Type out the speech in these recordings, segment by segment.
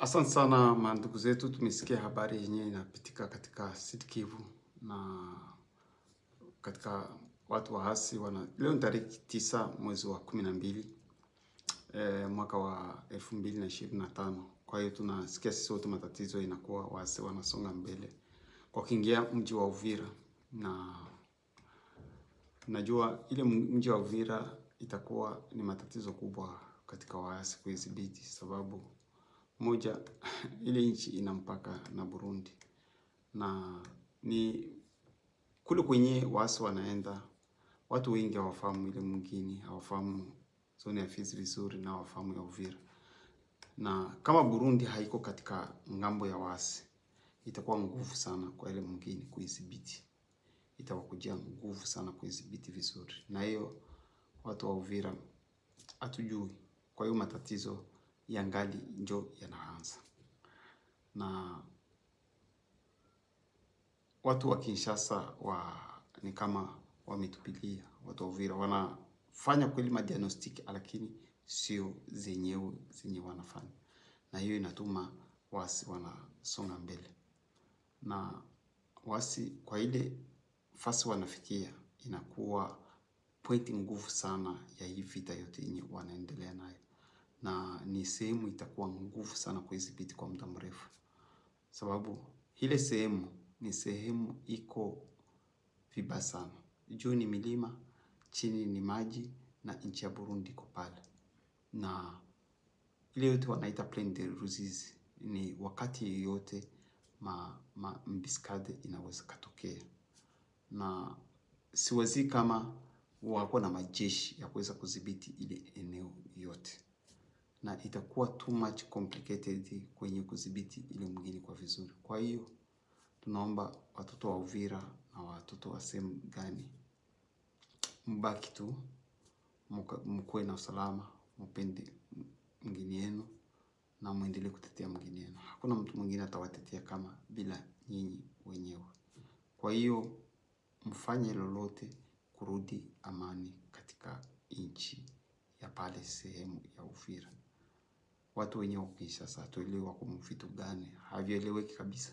Asante sana mandugu zetu, tumesikia habari yenyewe inapitika katika Sud Kivu na katika watu waasi leo ni tarehe 9 mwezi wa 12 mwaka wa 2025. Kwa hiyo tunasikia sisi wote matatizo inakuwa waasi wanasonga mbele kwa kuingia mji wa Uvira, na najua ile mji wa Uvira itakuwa ni matatizo kubwa katika waasi kuidhibiti, sababu moja, ile nchi ina mpaka na Burundi, na ni kule kwenye waasi wanaenda, watu wengi hawafahamu ile mwingine, hawafahamu zone ya Fizi vizuri na hawafahamu ya Uvira. Na kama Burundi haiko katika ngambo ya waasi, itakuwa nguvu sana kwa ile mwingine kuidhibiti, itawakujia nguvu sana kuidhibiti vizuri. Na hiyo watu wa Uvira hatujui, kwa hiyo matatizo yangali njo yanaanza. Na watu wa Kinshasa ni kama wametupilia. Watu wa Uvira wanafanya kweli madiagnostic, lakini sio zenye wanafanya, na hiyo inatuma wasi wanasonga mbele. Na wasi kwa ile fasi wanafikia inakuwa pointi nguvu sana ya hii vita yote yenye wanaendelea nayo, na ni sehemu itakuwa nguvu sana kuidhibiti kwa muda mrefu, sababu ile sehemu ni sehemu iko vibaya sana. Juu ni milima, chini ni maji, na nchi ya Burundi iko pale. Na ile yote wanaita Plaine de Ruzizi, ni wakati yote mbiskade inaweza katokea. Na siwazi kama wako na majeshi ya kuweza kudhibiti ile eneo yote, na itakuwa too much complicated kwenye kudhibiti ile mwingine kwa vizuri. Kwa hiyo tunaomba watoto wa Uvira na watoto wa sehemu gani, mbaki tu, mkuwe na usalama, mpende mwingine yenu na muendelee kutetea mwingine yenu. Hakuna mtu mwingine atawatetea kama bila nyinyi wenyewe. Kwa hiyo mfanye lolote kurudi amani katika nchi ya pale sehemu ya Uvira. Watu wenyewe Kinshasa hatuelewi wako vitu gani, havieleweki kabisa.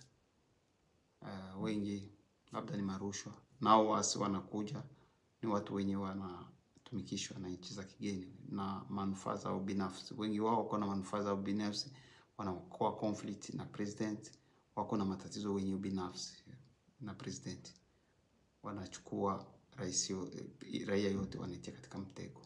Wengi labda ni marushwa, nao waasi wanakuja ni watu wenye wanatumikishwa na nchi za kigeni na manufaa zao binafsi. Wengi wao wako na manufaa zao binafsi, wanakuwa conflict na president, wako na matatizo wenyewe binafsi na president, wanachukua raia yote wanatia katika mtego.